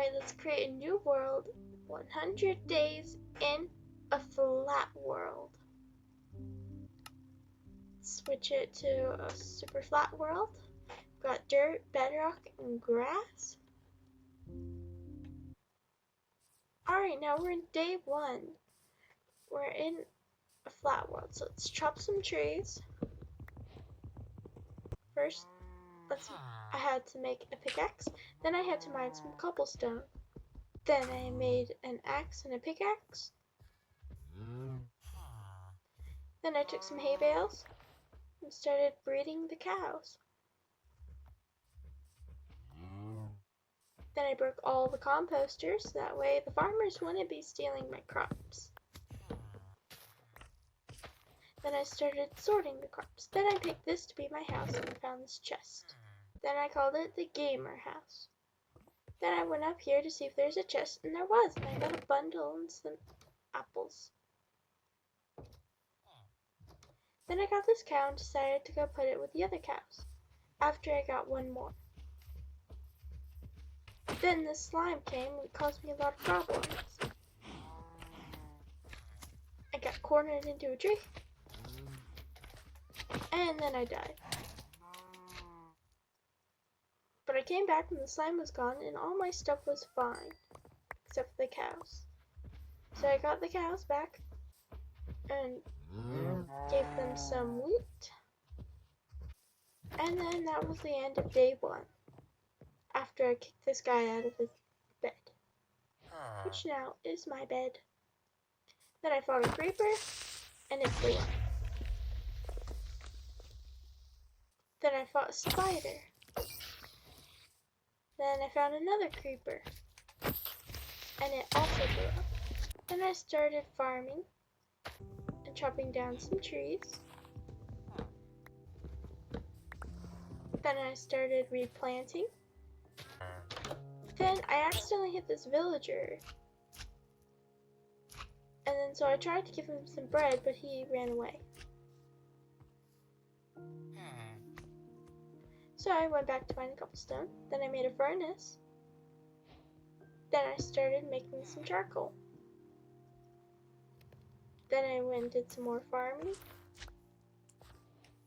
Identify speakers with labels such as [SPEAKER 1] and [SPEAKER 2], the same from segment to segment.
[SPEAKER 1] Alright, let's create a new world. 100 days in a flat world. Switch it to a super flat world. Got dirt, bedrock, and grass. Alright, now we're in day 1. We're in a flat world, so let's chop some trees. First, I had to make a pickaxe. Then I had to mine some cobblestone. Then I made an axe and a pickaxe. Then I took some hay bales and started breeding the cows. Then I broke all the composters, that way the farmers wouldn't be stealing my crops. Then I started sorting the crops. Then I picked this to be my house and found this chest. Then I called it the gamer house. Then I went up here to see if there's a chest, and there was, and I got a bundle and some apples. Then I got this cow and decided to go put it with the other cows, after I got one more. Then the slime came and caused me a lot of problems. I got cornered into a tree, and then I died. But I came back and the slime was gone and all my stuff was fine, except for the cows. So I got the cows back and gave them some wheat. And then that was the end of day 1, after I kicked this guy out of his bed, which now is my bed. Then I fought a creeper and it flew up. Then I fought a spider. Then I found another creeper, and it also blew up. Then I started farming and chopping down some trees. Then I started replanting. Then I accidentally hit this villager. And then so I tried to give him some bread, but he ran away. So I went back to find cobblestone. Then I made a furnace. Then I started making some charcoal. Then I went and did some more farming.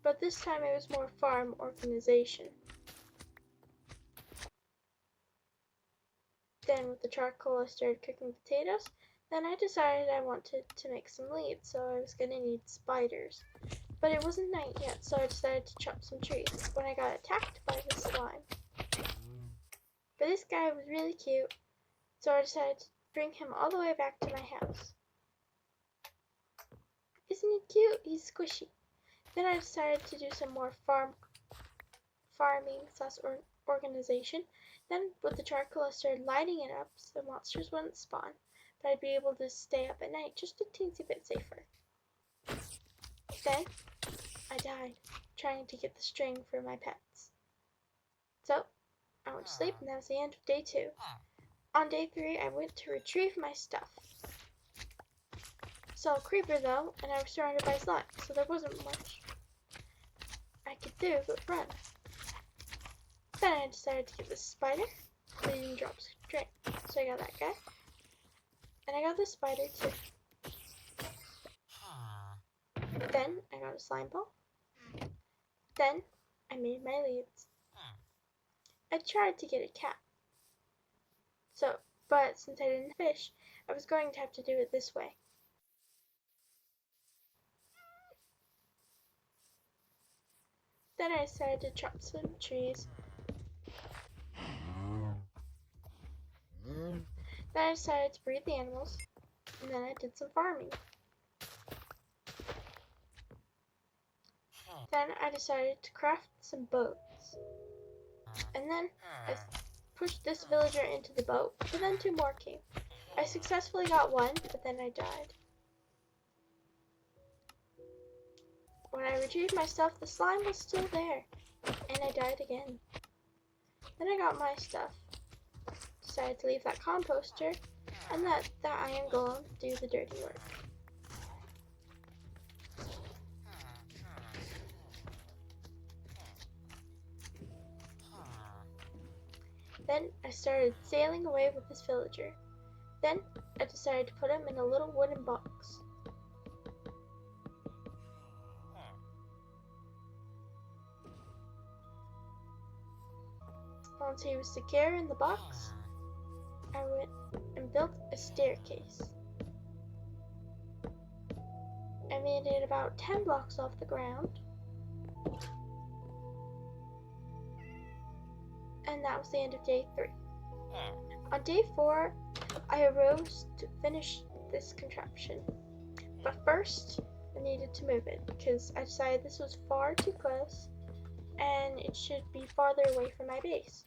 [SPEAKER 1] But this time it was more farm organization. Then with the charcoal I started cooking potatoes. Then I decided I wanted to make some leads, so I was gonna need spiders. But it wasn't night yet, so I decided to chop some trees when I got attacked by the slime. But this guy was really cute, so I decided to bring him all the way back to my house. Isn't he cute? He's squishy. Then I decided to do some more farming / organization. Then with the charcoal I started lighting it up so monsters wouldn't spawn, but I'd be able to stay up at night just a teensy bit safer. Then I died trying to get the string for my pets. So I went to sleep and that was the end of day 2. On day 3 I went to retrieve my stuff. Saw a creeper though, and I was surrounded by slime, so there wasn't much I could do but run. Then I decided to get this spider, but he didn't drop string, so I got that guy. And I got this spider too. Then I got a slime ball. Then I made my leads. I tried to get a cat. But since I didn't fish, I was going to have to do it this way. Then I decided to chop some trees. Then I decided to breed the animals, and then I did some farming. Then I decided to craft some boats. And then I pushed this villager into the boat, but then 2 more came. I successfully got one, but then I died. When I retrieved my stuff, the slime was still there, and I died again. Then I got my stuff, decided to leave that composter, and let that iron golem do the dirty work. Then I started sailing away with this villager. Then I decided to put him in a little wooden box. Once he was secure in the box, I went and built a staircase. I made it about 10 blocks off the ground. And that was the end of day 3. On day 4, I arose to finish this contraption. But first, I needed to move it because I decided this was far too close and it should be farther away from my base.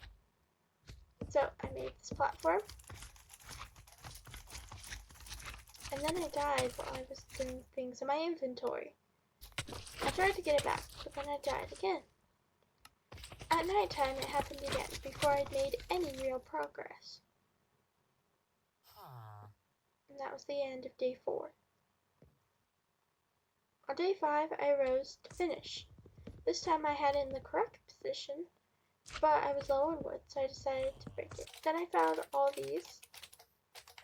[SPEAKER 1] So I made this platform. And then I died while I was doing things in my inventory. I tried to get it back, but then I died again. At nighttime, it happened again, before I'd made any real progress. And that was the end of day 4. On day 5, I arose to finish. This time I had it in the correct position, but I was low on wood, so I decided to break it. Then I found all these,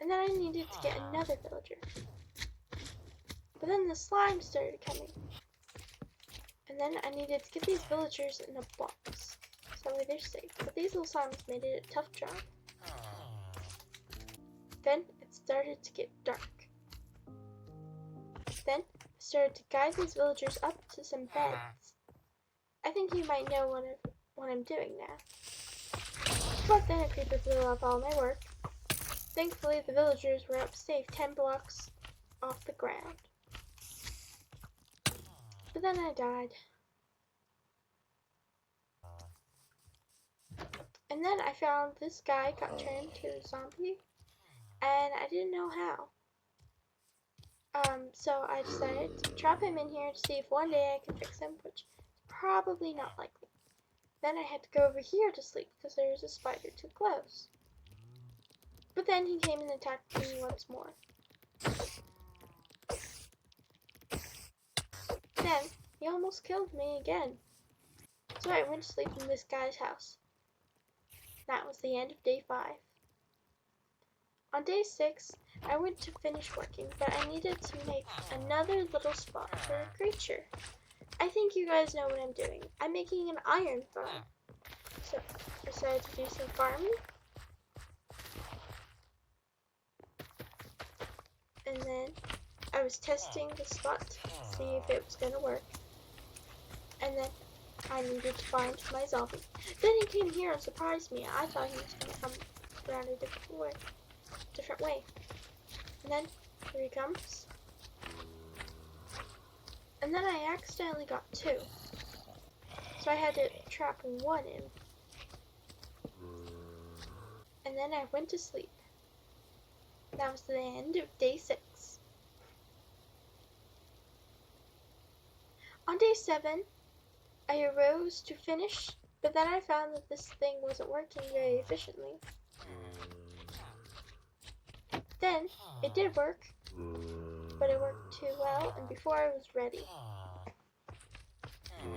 [SPEAKER 1] and then I needed to get another villager. But then the slime started coming. And then I needed to get these villagers in a box, so that way they're safe. But these little slimes made it a tough job. Then it started to get dark. Then I started to guide these villagers up to some beds. I think you might know what I'm doing now. But then a creeper blew up all my work. Thankfully, the villagers were up safe 10 blocks off the ground. But then I died. And then I found this guy got turned to a zombie, and I didn't know how. So I decided to trap him in here to see if one day I can fix him, which is probably not likely. Then I had to go over here to sleep because there was a spider too close. But then he came and attacked me once more. Then he almost killed me again. So I went to sleep in this guy's house. That was the end of day 5. On day 6, I went to finish working, but I needed to make another little spot for a creature. I think you guys know what I'm doing. I'm making an iron farm. So I decided to do some farming. And then I was testing the spot to see if it was going to work. And then I needed to find my zombie. Then he came here and surprised me. I thought he was going to come around a different way. And then here he comes. And then I accidentally got 2. So I had to trap 1 in. And then I went to sleep. That was the end of day 6. On day 7, I arose to finish, but then I found that this thing wasn't working very efficiently. Then it did work, but it worked too well, and before I was ready.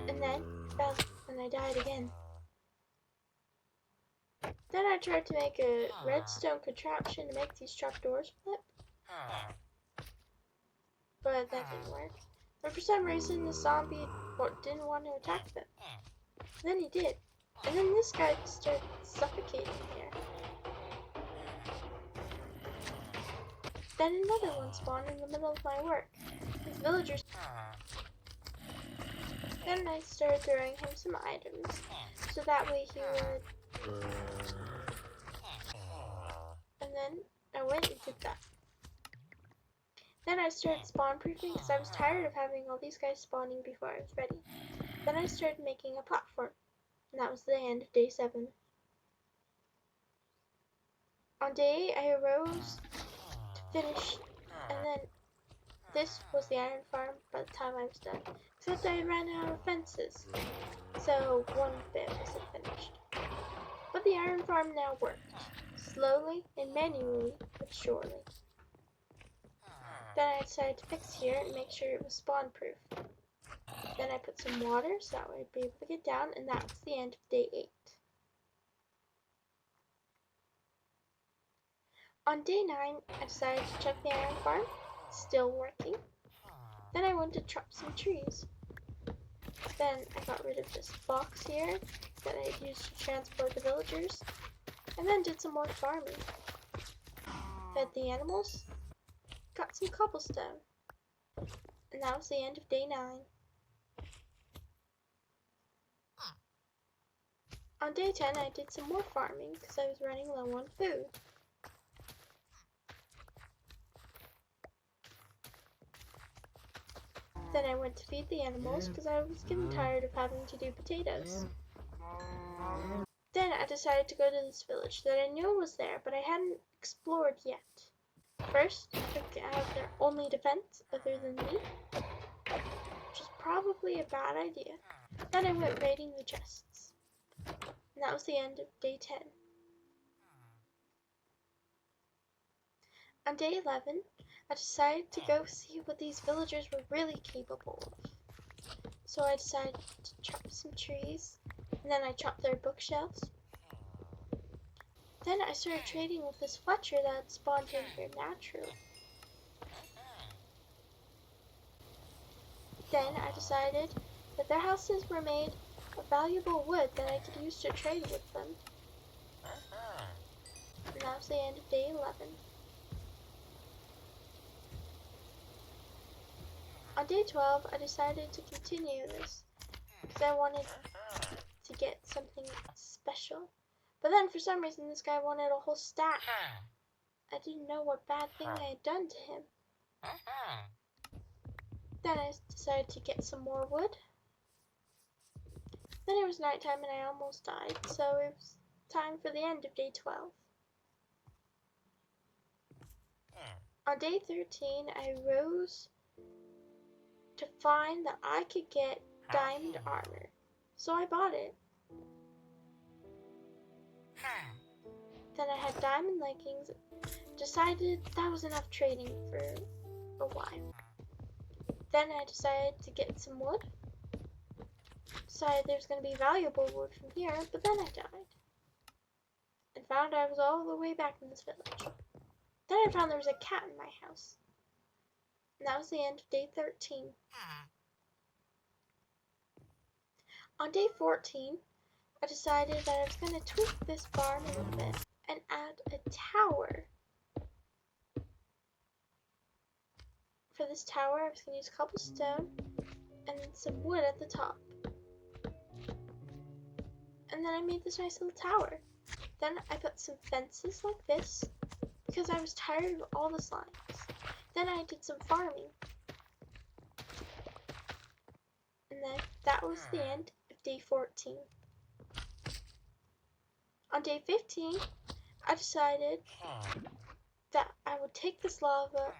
[SPEAKER 1] And then I died again. Then I tried to make a redstone contraption to make these trapdoors flip, but that didn't work. But for some reason, the zombie didn't want to attack them. Then he did. And then this guy started suffocating here. Then another one spawned in the middle of my work. These villagers. Then I started throwing him some items, so that way he would. And then I went and did that. Then I started spawn proofing because I was tired of having all these guys spawning before I was ready. Then I started making a platform, and that was the end of day 7. On day 8, I arose to finish, and then this was the iron farm by the time I was done. Except I ran out of fences, so one bit wasn't finished. But the iron farm now worked, slowly and manually, but surely. Then I decided to fix here and make sure it was spawn proof. Then I put some water so that way I'd be able to get down, and that was the end of day 8. On day 9, I decided to check the iron farm. Still working. Then I went to chop some trees. Then I got rid of this box here that I used to transport the villagers. And then did some more farming. Fed the animals. Got some cobblestone. And that was the end of day 9. On day 10, I did some more farming because I was running low on food. Then I went to feed the animals because I was getting tired of having to do potatoes. Then I decided to go to this village that I knew was there, but I hadn't explored yet. First, I took out their only defense other than me, which is probably a bad idea. Then I went raiding the chests. And that was the end of day 10. On day 11, I decided to go see what these villagers were really capable of. So I decided to chop some trees, and then I chopped their bookshelves. Then I started trading with this Fletcher that spawned in here naturally. Then I decided that their houses were made of valuable wood that I could use to trade with them. And that was the end of day 11. On day 12, I decided to continue this because I wanted to get something special. But then for some reason this guy wanted a whole stack. I didn't know what bad thing I had done to him. Then I decided to get some more wood. Then it was nighttime and I almost died, so it was time for the end of day 12. On day 13, I rose to find that I could get diamond armor, so I bought it. Then I had diamond leggings, decided that was enough trading for a while. Then I decided to get some wood, decided there's going to be valuable wood from here, but then I died. And found I was all the way back in this village. Then I found there was a cat in my house. And that was the end of day 13. On day 14, I decided that I was going to tweak this farm a little bit and add a tower. For this tower, I was going to use cobblestone and some wood at the top. And then I made this nice little tower. Then I put some fences like this because I was tired of all the slimes. Then I did some farming. And then that was the end of day 14. On day 15, I decided that I would take this lava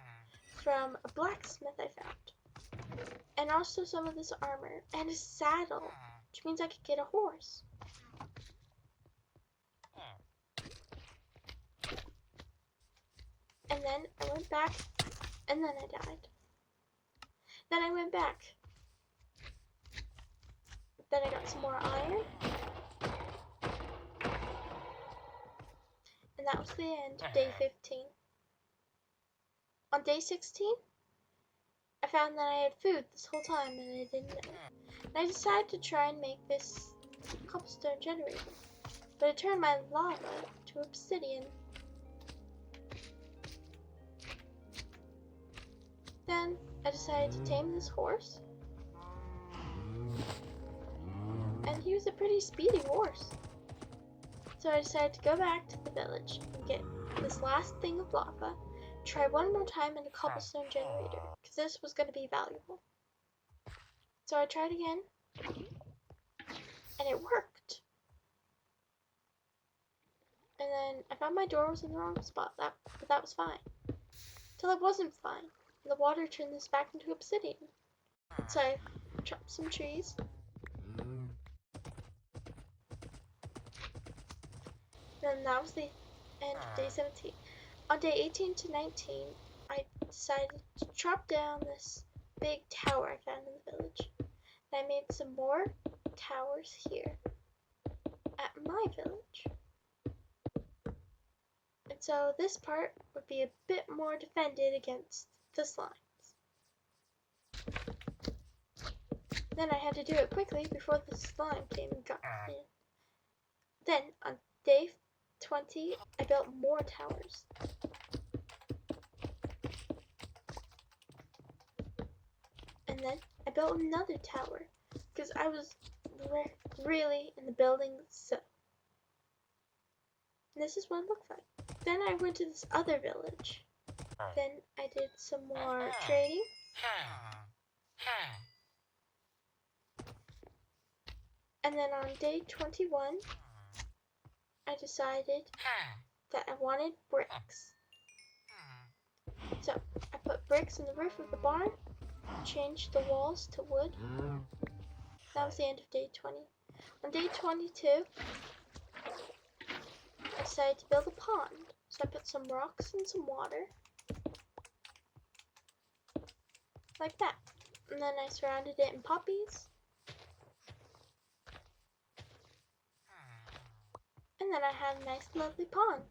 [SPEAKER 1] from a blacksmith I found, and also some of this armor, and a saddle, which means I could get a horse. And then I went back, and then I died. Then I went back. Then I got some more iron. And that was the end of day 15. On day 16, I found that I had food this whole time and I didn't know. And I decided to try and make this cobblestone generator. But it turned my lava to obsidian. Then I decided to tame this horse. And he was a pretty speedy horse. So I decided to go back to the village and get this last thing of lava, try one more time in a cobblestone generator, because this was going to be valuable. So I tried again, and it worked. And then I found my door was in the wrong spot, but that was fine. Till it wasn't fine, and the water turned this back into obsidian. So I chopped some trees. Then that was the end of day 17. On day 18 to 19, I decided to chop down this big tower I found in the village. And I made some more towers here at my village. And So this part would be a bit more defended against the slimes. Then I had to do it quickly before the slime came and got in. Then on day 20, I built more towers. And then I built another tower because I was really in the building so. And this is what it looked like. Then I went to this other village. Then I did some more trading. And then on day 21, I decided that I wanted bricks. So I put bricks in the roof of the barn, changed the walls to wood. That was the end of day 20. On day 22, I decided to build a pond. So I put some rocks and some water. Like that. And then I surrounded it in poppies. And then I had a nice lovely pond.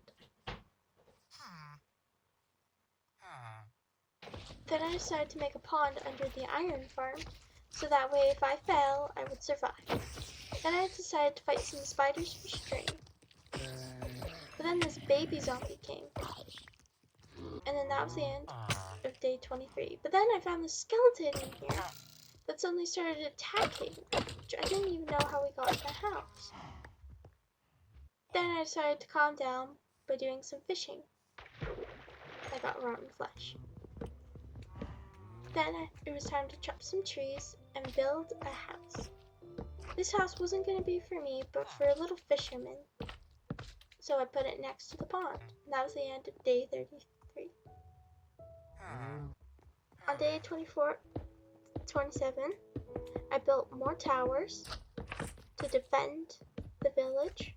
[SPEAKER 1] Then I decided to make a pond under the iron farm, so that way if I fell, I would survive. Then I decided to fight some spiders for string. But then this baby zombie came. And then that was the end of day 23. But then I found this skeleton in here that suddenly started attacking, which I didn't even know how we got in the house. Then I decided to calm down by doing some fishing. I got rotten flesh. Then it was time to chop some trees and build a house. This house wasn't going to be for me, but for a little fisherman. So I put it next to the pond. And that was the end of day 33. On day 27, I built more towers to defend the village.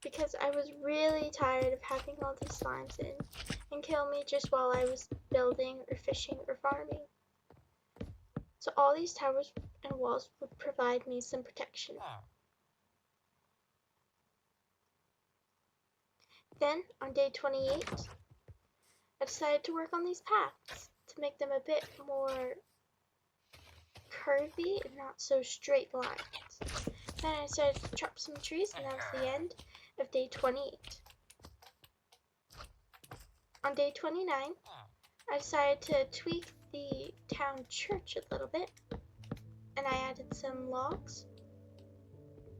[SPEAKER 1] Because I was really tired of having all these slimes in and kill me just while I was building or fishing or farming. So all these towers and walls would provide me some protection. Then on day 28, I decided to work on these paths to make them a bit more curvy and not so straight lines. Then I decided to chop some trees, and that was the end of day 28. On day 29, I decided to tweak the town church a little bit, and I added some logs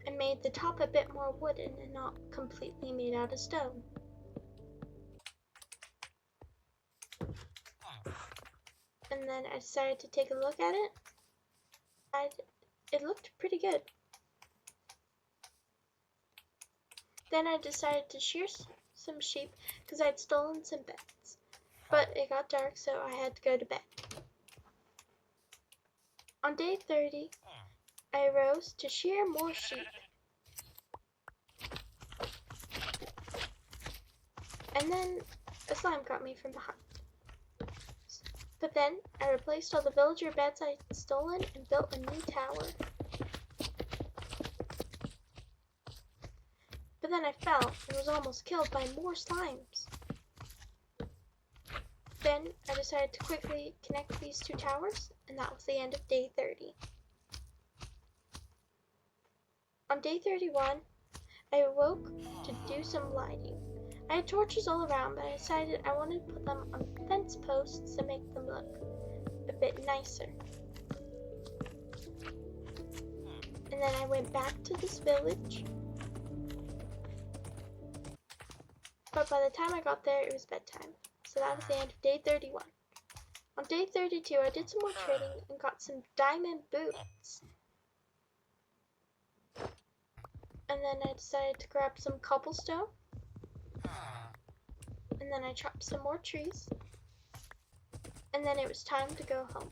[SPEAKER 1] and made the top a bit more wooden and not completely made out of stone. And then I decided to take a look at it. It looked pretty good. Then I decided to shear some sheep because I'd stolen some beds. But it got dark, so I had to go to bed. On day 30, I arose to shear more sheep. And then a slime got me from behind. But then I replaced all the villager beds I'd stolen and built a new tower. But then I fell and was almost killed by more slimes. Then I decided to quickly connect these two towers, and that was the end of day 30. On day 31, I awoke to do some lighting. I had torches all around, but I decided I wanted to put them on fence posts to make them look a bit nicer. And then I went back to this village. But by the time I got there, it was bedtime. So that was the end of day 31. On day 32, I did some more trading and got some diamond boots. And then I decided to grab some cobblestone. And then I chopped some more trees. And then it was time to go home.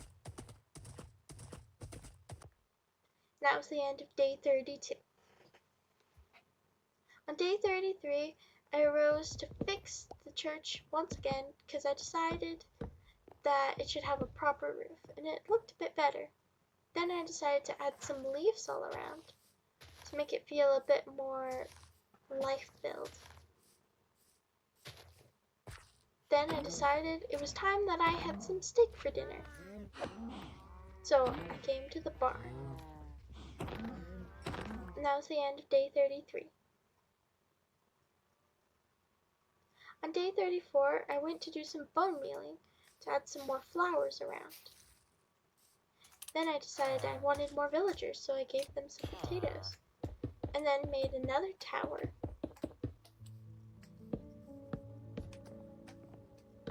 [SPEAKER 1] That was the end of day 32. On day 33, I arose to fix the church once again because I decided that it should have a proper roof and it looked a bit better. Then I decided to add some leaves all around to make it feel a bit more life-filled. Then I decided it was time that I had some steak for dinner. So I came to the barn. And that was the end of day 33. On day 34, I went to do some bone mealing to add some more flowers around. Then I decided I wanted more villagers, so I gave them some potatoes. And then made another tower.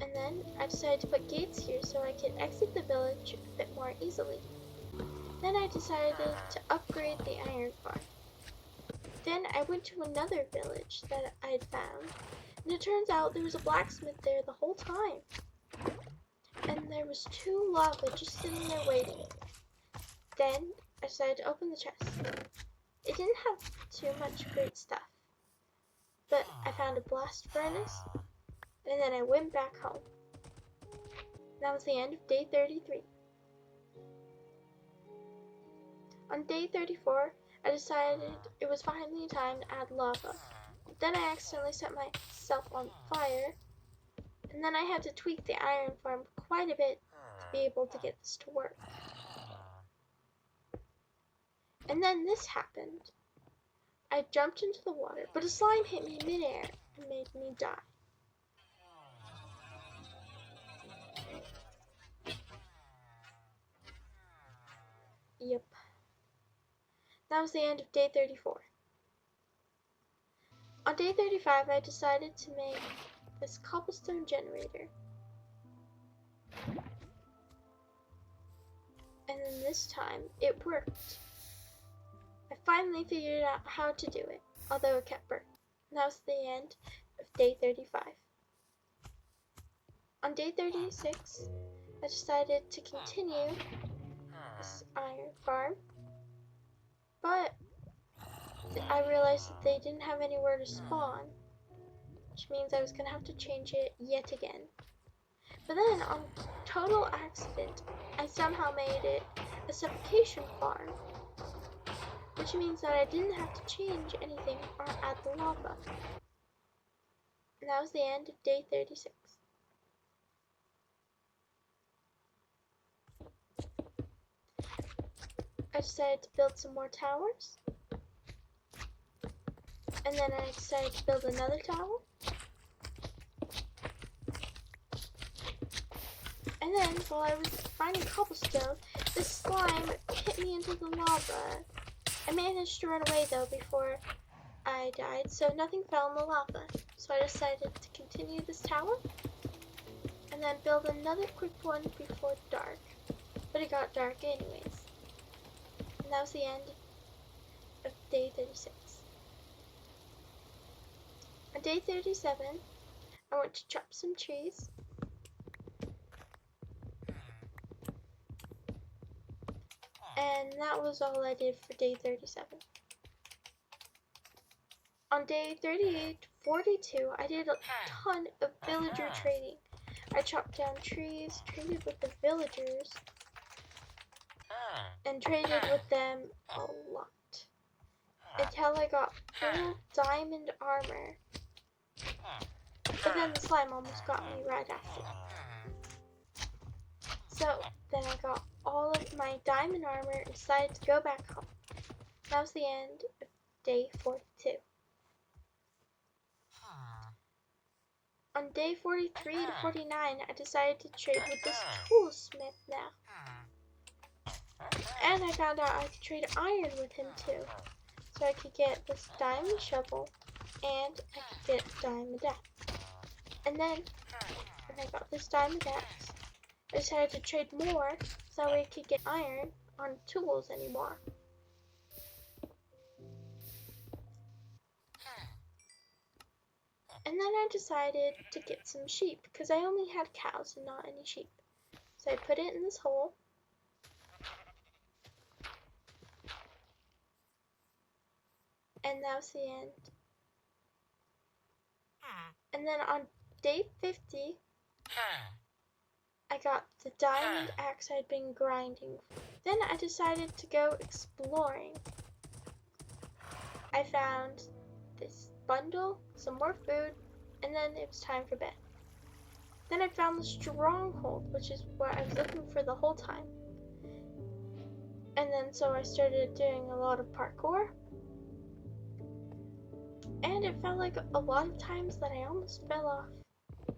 [SPEAKER 1] And then I decided to put gates here so I could exit the village a bit more easily. Then I decided to upgrade the iron farm. Then I went to another village that I had found, and it turns out there was a blacksmith there the whole time. And there was 2 lava just sitting there waiting. Then I decided to open the chest. It didn't have too much great stuff, but I found a blast furnace, and then I went back home. That was the end of day 33. On day 34, I decided it was finally time to add lava. Then I accidentally set myself on fire, and then I had to tweak the iron farm quite a bit to be able to get this to work. And then this happened. I jumped into the water, but a slime hit me midair and made me die. Yep. That was the end of day 34. On day 35, I decided to make this cobblestone generator. And then this time, it worked. I finally figured out how to do it, although it kept burning. And that was the end of day 35. On day 36, I decided to continue this iron farm, but I realized that they didn't have anywhere to spawn, which means I was going to have to change it yet again. But then, on total accident, I somehow made it a suffocation farm, which means that I didn't have to change anything or add the lava. And that was the end of day 36. I decided to build some more towers. And then I decided to build another tower. And then, while I was finding cobblestone, this slime hit me into the lava. I managed to run away though before I died, so nothing fell in the lava. So I decided to continue this tower, and then build another quick one before dark. But it got dark anyways. And that was the end of day 36. On day 37, I went to chop some trees. And that was all I did for day 37. On day 38, 42, I did a ton of villager trading. I chopped down trees, traded with the villagers, and traded with them a lot. Until I got full diamond armor. But then the slime almost got me right after. So then I got all of my diamond armor and decided to go back home. That was the end of day 42. On day 43 to 49, I decided to trade with this toolsmith now. And I found out I could trade iron with him too. So I could get this diamond shovel and I could get a diamond axe. And then, when I got this diamond axe, I decided to trade more so that way I could get iron on tools anymore. And then I decided to get some sheep because I only had cows and not any sheep. So I put it in this hole. And that was the end. And then on day 50, I got the diamond axe I'd been grinding. Then I decided to go exploring. I found this bundle, some more food, and then it was time for bed. Then I found the stronghold, which is what I was looking for the whole time. And then so I started doing a lot of parkour. And it felt like a lot of times that I almost fell off.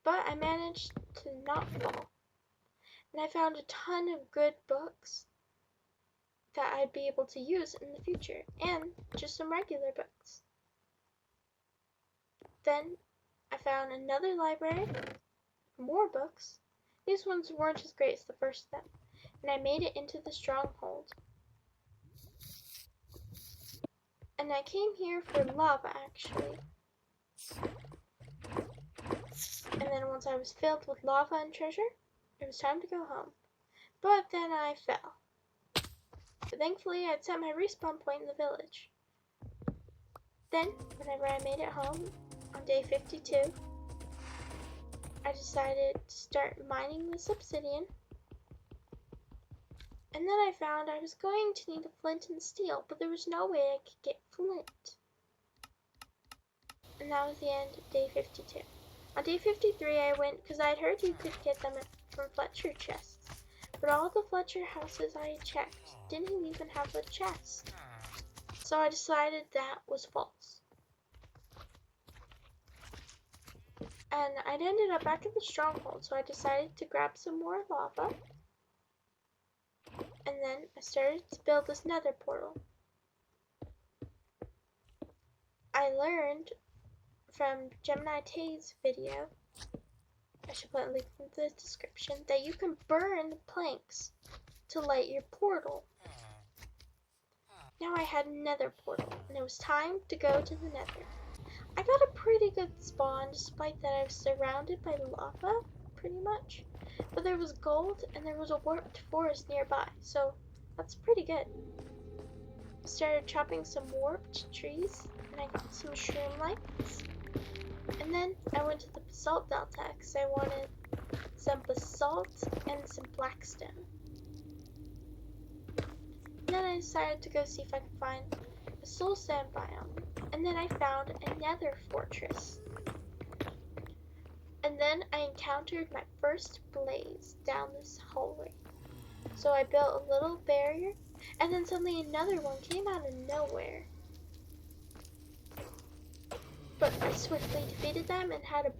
[SPEAKER 1] But I managed to not fall. And I found a ton of good books that I'd be able to use in the future. And just some regular books. Then I found another library, more books. These ones weren't as great as the first of them. And I made it into the stronghold. And I came here for lava, actually. And then once I was filled with lava and treasure, it was time to go home. But then I fell. But thankfully, I'd set my respawn point in the village. Then, whenever I made it home, on day 52, I decided to start mining this obsidian. And then I found I was going to need a flint and steel, but there was no way I could get flint. And that was the end of day 52. On day 53, I went because I'd heard you could get them from Fletcher chests. But all the Fletcher houses I had checked didn't even have a chest. So I decided that was false. And I'd ended up back at the stronghold, so I decided to grab some more lava. And then I started to build this nether portal. I learned from Gemini Tay's video, I should put a link in the description, that you can burn planks to light your portal. Now I had a nether portal, and it was time to go to the nether. I got a pretty good spawn, despite that I was surrounded by lava, pretty much. But there was gold, and there was a warped forest nearby, so that's pretty good. I started chopping some warped trees, and I got some shroom lights. And then I went to the basalt delta, because I wanted some basalt and some blackstone. And then I decided to go see if I could find a soul sand biome. And then I found a nether fortress. And then I encountered my first blaze down this hallway. So I built a little barrier, and then suddenly another one came out of nowhere. But I swiftly defeated them and had an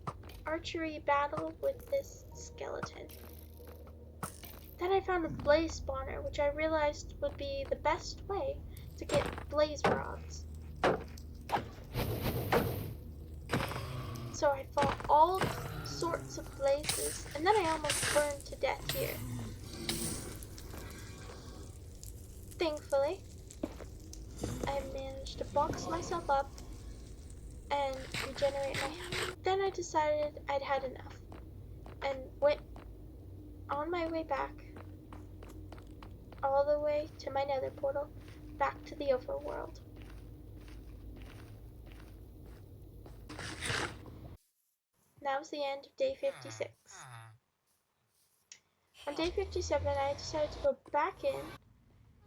[SPEAKER 1] archery battle with this skeleton. Then I found a blaze spawner, which I realized would be the best way to get blaze rods. So I fought all sorts of blazes, and then I almost burned to death here. Thankfully, I managed to box myself up and regenerate my health. Then I decided I'd had enough and went on my way back, all the way to my nether portal, back to the overworld. That was the end of day 56. On day 57, I decided to go back in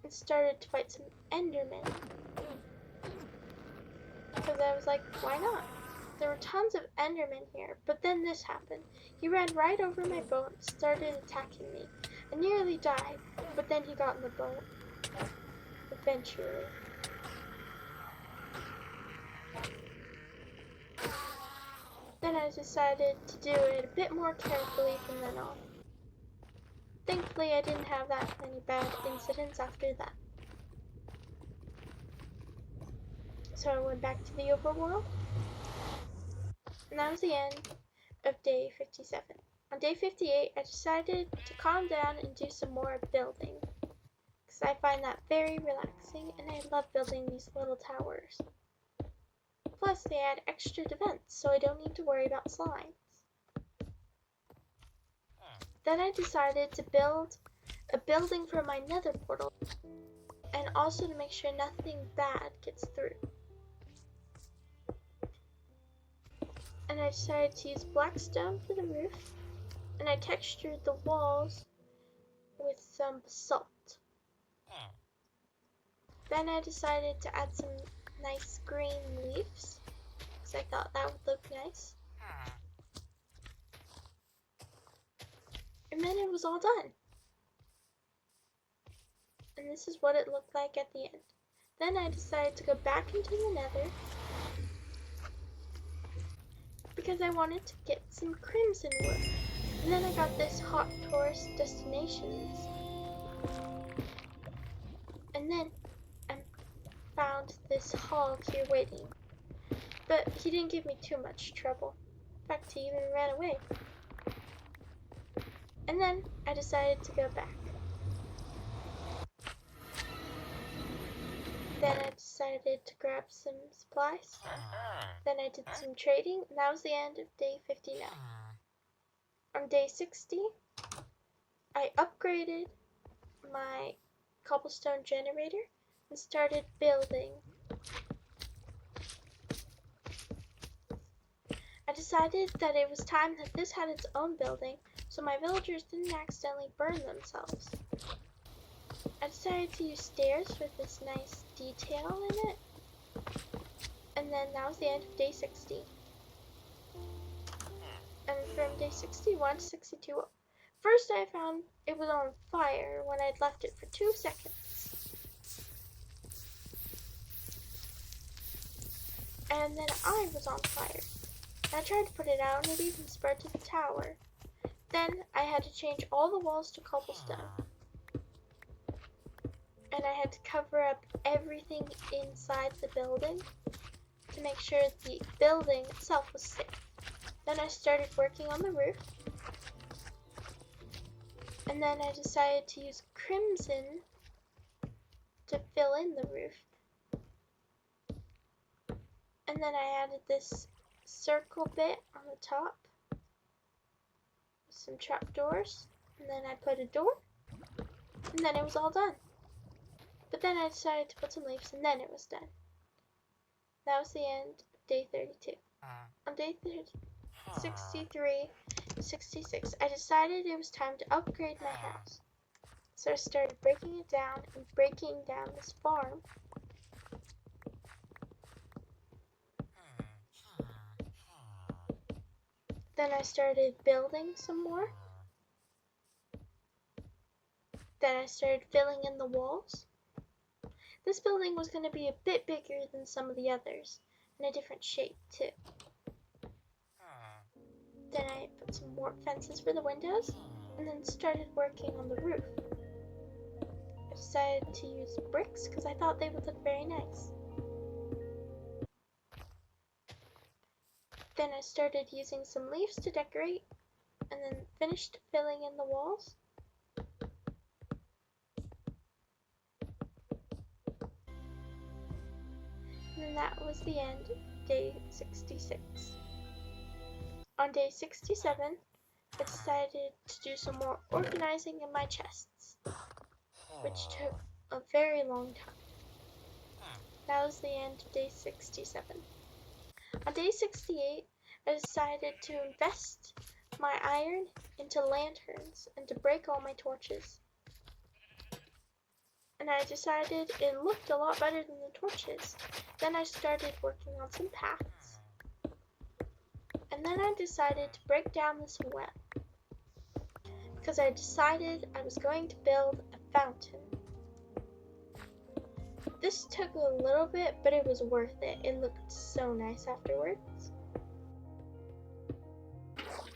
[SPEAKER 1] and started to fight some endermen. Because I was like, why not? There were tons of endermen here, but then this happened. He ran right over my boat and started attacking me. I nearly died, but then he got in the boat. Eventually. Then I decided to do it a bit more carefully from then on. Thankfully, I didn't have that many bad incidents after that. So I went back to the overworld. And that was the end of day 57. On day 58, I decided to calm down and do some more building. Because I find that very relaxing, and I love building these little towers. Plus, they add extra defense, so I don't need to worry about slimes. Then I decided to build a building for my nether portal, and also to make sure nothing bad gets through. And I decided to use blackstone for the roof, and I textured the walls with some basalt. Then I decided to add some nice green leaves because I thought that would look nice. And then it was all done. And this is what it looked like at the end. Then I decided to go back into the Nether because I wanted to get some crimson wood. And then I got this hot tourist destinations. And then I found this hog here waiting. But he didn't give me too much trouble. In fact, he even ran away. And then I decided to go back. Then I decided to grab some supplies. Then I did some trading, and that was the end of day 59. On day 60, I upgraded my cobblestone generator and started building. I decided that it was time that this had its own building, so my villagers didn't accidentally burn themselves. I decided to use stairs with this nice detail in it. And then that was the end of day 60. And from day 61 to 62, first I found it was on fire when I'd left it for 2 seconds. And then I was on fire. I tried to put it out and it even spread to the tower. Then I had to change all the walls to cobblestone. And I had to cover up everything inside the building to make sure the building itself was safe. Then I started working on the roof. And then I decided to use crimson to fill in the roof. And then I added this circle bit on the top with some trapdoors. And then I put a door. And then it was all done. But then I decided to put some leaves and then it was done. That was the end of day 32. On day 63, 66, I decided it was time to upgrade my house. So I started breaking it down and breaking down this farm. Then I started building some more. Then I started filling in the walls. This building was going to be a bit bigger than some of the others, and a different shape too. Then I put some more fences for the windows, and then started working on the roof. I decided to use bricks because I thought they would look very nice. Then I started using some leaves to decorate, and then finished filling in the walls. And then that was the end of day 66. On day 67, I decided to do some more organizing in my chests, which took a very long time. That was the end of day 67. On day 68, I decided to invest my iron into lanterns and to break all my torches. And I decided it looked a lot better than the torches. Then I started working on some paths. And then I decided to break down this well, because I decided I was going to build a fountain. This took a little bit, but it was worth it. It looked so nice afterwards.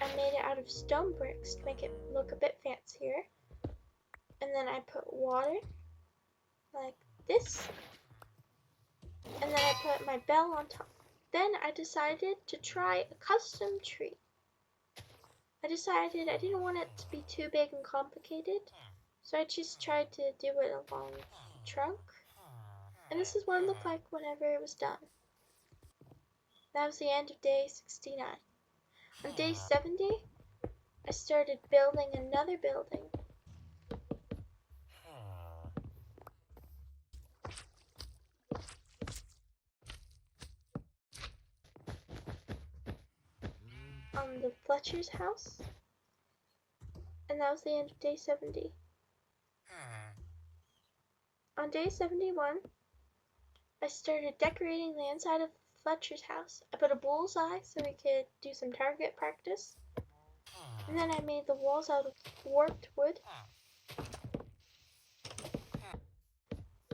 [SPEAKER 1] I made it out of stone bricks to make it look a bit fancier. And then I put water, like this. And then I put my bell on top. Then I decided to try a custom tree. I decided I didn't want it to be too big and complicated, so I just tried to do it along the trunk. And this is what it looked like whenever it was done. That was the end of day 69. On day 70, I started building another building. On the Fletcher's house. And that was the end of day 70. On day 71, I started decorating the inside of Fletcher's house. I put a bullseye so we could do some target practice. And then I made the walls out of warped wood.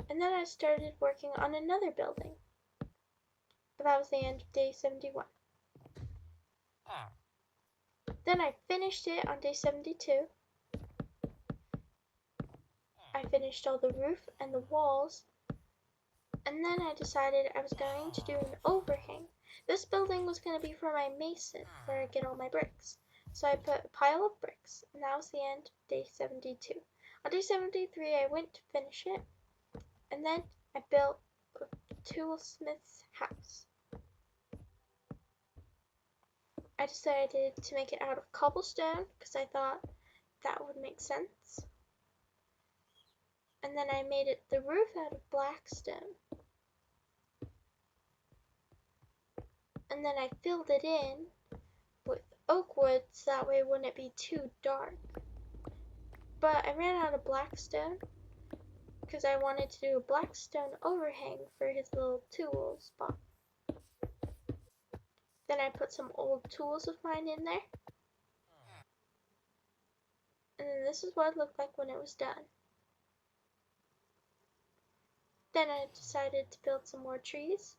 [SPEAKER 1] And then I started working on another building. But that was the end of day 71. Then I finished it on day 72. I finished all the roof and the walls. And then I decided I was going to do an overhang. This building was going to be for my mason, where I get all my bricks. So I put a pile of bricks, and that was the end of day 72. On day 73, I went to finish it, and then I built a toolsmith's house. I decided to make it out of cobblestone, because I thought that would make sense. And then I made it the roof out of black stone. And then I filled it in with oak wood so that way it wouldn't be too dark. But I ran out of black stone because I wanted to do a black stone overhang for his little tool spot. Then I put some old tools of mine in there. And then this is what it looked like when it was done. Then I decided to build some more trees.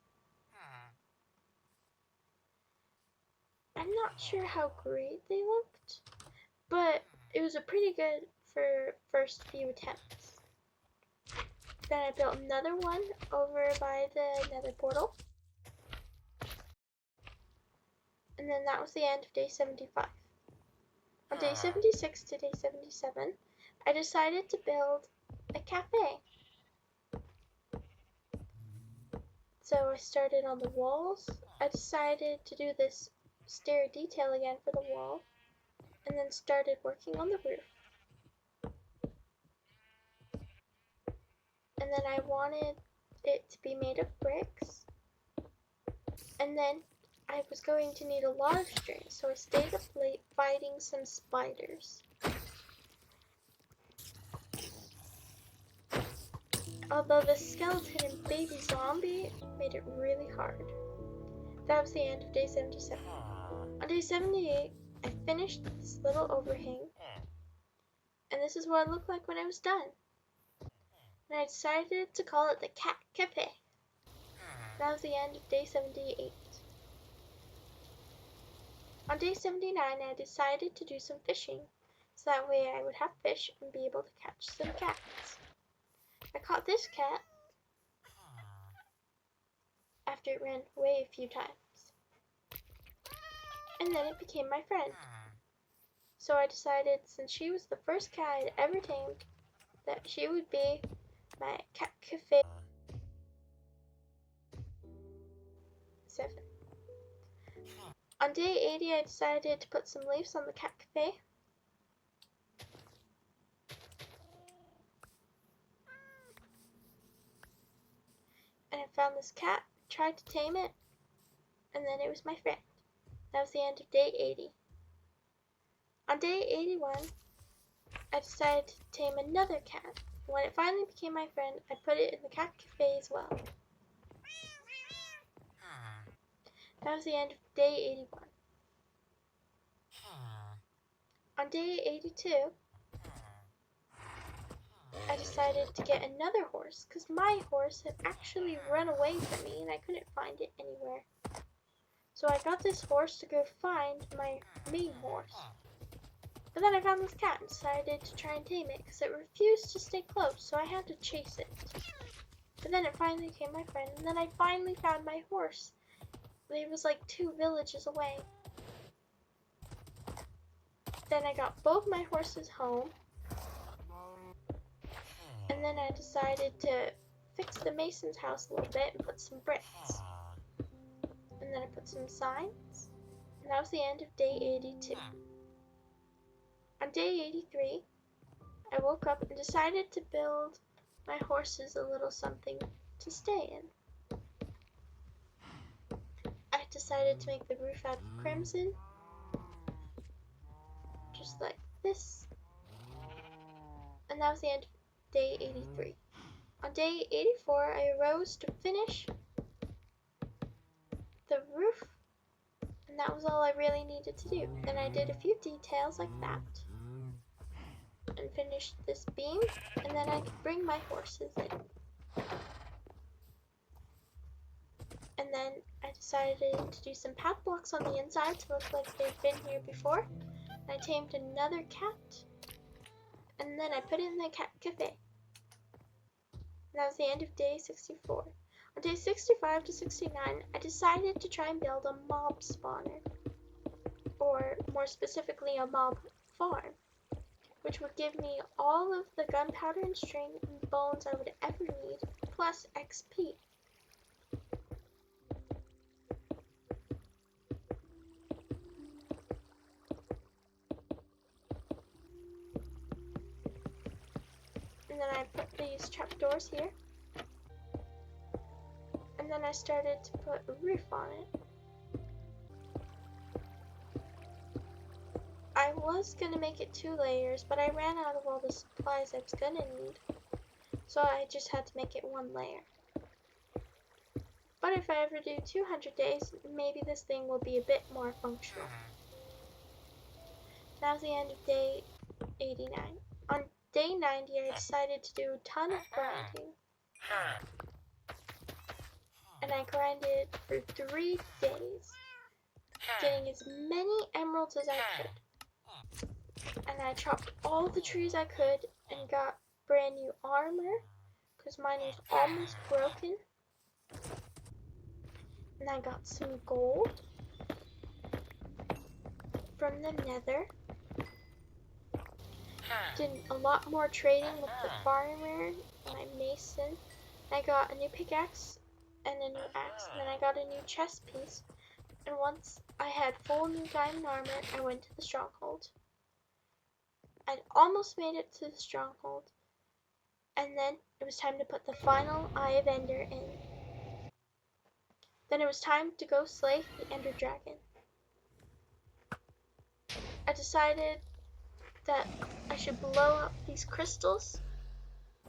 [SPEAKER 1] I'm not sure how great they looked, but it was a pretty good for first few attempts. Then I built another one over by the Nether portal. And then that was the end of day 75. On day 76 to day 77, I decided to build a cafe. So I started on the walls. I decided to do this stair detail again for the wall, and then started working on the roof. And then I wanted it to be made of bricks. And then I was going to need a lot of string, so I stayed up late fighting some spiders. Although the skeleton and baby zombie made it really hard. That was the end of day 77. On day 78, I finished this little overhang, and this is what it looked like when it was done. And I decided to call it the Cat Cafe. That was the end of day 78. On day 79, I decided to do some fishing, so that way I would have fish and be able to catch some cats. I caught this cat after it ran away a few times. And then it became my friend. So I decided, since she was the first cat I'd ever tamed, that she would be my Cat Cafe 7. On day 80, I decided to put some leaves on the Cat Cafe. And I found this cat, tried to tame it, and then it was my friend. That was the end of day 80. On day 81, I decided to tame another cat. When it finally became my friend, I put it in the Cat Cafe as well. That was the end of day 81. On day 82, I decided to get another horse because my horse had actually run away from me and I couldn't find it anywhere. So I got this horse to go find my main horse. But then I found this cat and decided to try and tame it because it refused to stay close, so I had to chase it. But then it finally became my friend, and then I finally found my horse. It was like 2 villages away. Then I got both my horses home. And then I decided to fix the mason's house a little bit and put some bricks. And then I put some signs. And that was the end of day 82. On day 83, I woke up and decided to build my horses a little something to stay in. I decided to make the roof out of crimson, just like this. And that was the end of day 83. On day 84, I arose to finish the roof, and that was all I really needed to do. Then I did a few details like that, and finished this beam, and then I could bring my horses in. And then I decided to do some path blocks on the inside to look like they'd been here before. And I tamed another cat, and then I put it in the cat cafe. And that was the end of day 64. On day 65 to 69, I decided to try and build a mob spawner, or more specifically a mob farm, which would give me all of the gunpowder and string and bones I would ever need, plus XP. And then I put these trapdoors here. And then I started to put a roof on it. I was gonna make it 2 layers, but I ran out of all the supplies I was gonna need. So I just had to make it 1 layer. But if I ever do 200 days, maybe this thing will be a bit more functional. Now's the end of day 89. On day 90, I decided to do a ton of grinding. And I grinded for 3 days, getting as many emeralds as I could. And I chopped all the trees I could and got brand new armor, because mine was almost broken. And I got some gold from the Nether. Did a lot more trading with the farmer, my mason. I got a new pickaxe and a new axe, and then I got a new chest piece. And once I had full new diamond armor, I went to the stronghold. I'd almost made it to the stronghold, and then it was time to put the final Eye of Ender in. Then it was time to go slay the Ender Dragon. I decided that I should blow up these crystals,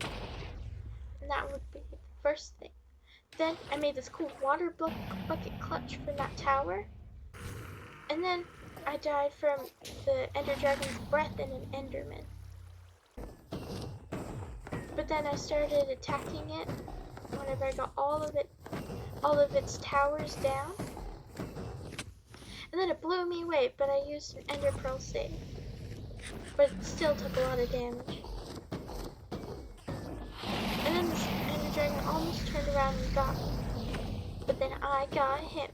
[SPEAKER 1] and that would be the first thing. Then I made this cool water bucket clutch from that tower, and then I died from the Ender Dragon's breath and an Enderman. But then I started attacking it whenever I got all of its towers down. And then it blew me away, but I used an Ender Pearl save. But it still took a lot of damage. And then this Ender Dragon almost turned around and got me. But then I got him.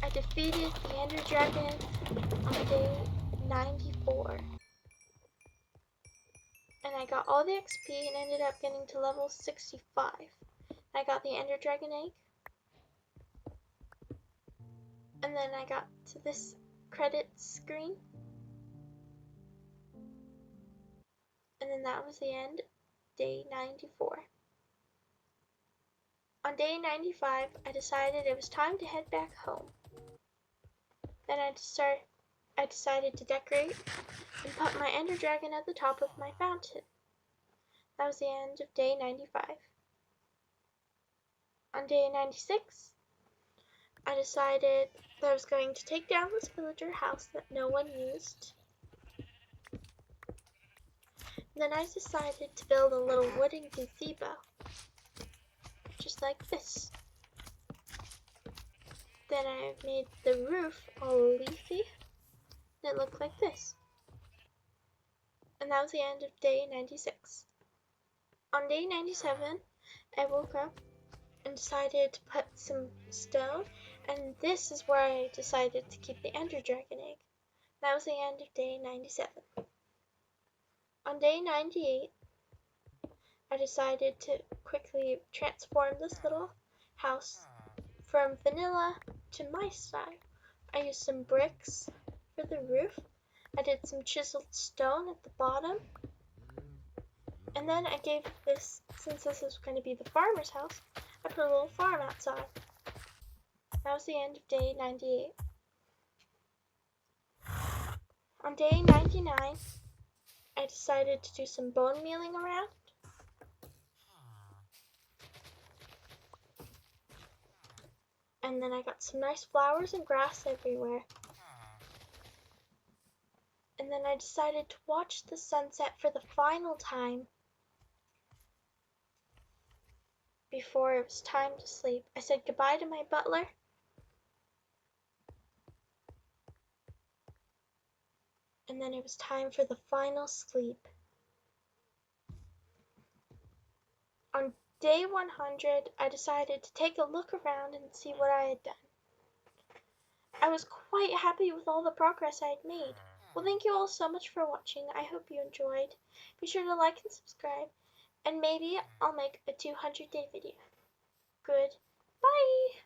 [SPEAKER 1] I defeated the Ender Dragon on day 94. And I got all the XP and ended up getting to level 65. I got the Ender Dragon egg. And then I got to this credits screen. And then that was the end, day 94. On day 95, I decided it was time to head back home. Then I decided to decorate and put my Ender Dragon at the top of my fountain. That was the end of day 95. On day 96, I decided that I was going to take down this villager house that no one used. And then I decided to build a little wooden gazebo, just like this. Then I made the roof all leafy, and it looked like this. And that was the end of day 96. On day 97, I woke up and decided to put some stone, and this is where I decided to keep the Ender Dragon egg. That was the end of day 97. On day 98, I decided to quickly transform this little house from vanilla to my style. I used some bricks for the roof. I did some chiseled stone at the bottom. And then I gave this, since this is going to be the farmer's house, I put a little farm outside. That was the end of day 98. On day 99, I decided to do some bone mealing around. And then I got some nice flowers and grass everywhere. And then I decided to watch the sunset for the final time before it was time to sleep. I said goodbye to my butler. And then it was time for the final sleep. On day 100, I decided to take a look around and see what I had done. I was quite happy with all the progress I had made. Well, thank you all so much for watching. I hope you enjoyed. Be sure to like and subscribe, and maybe I'll make a 200-day video. Goodbye!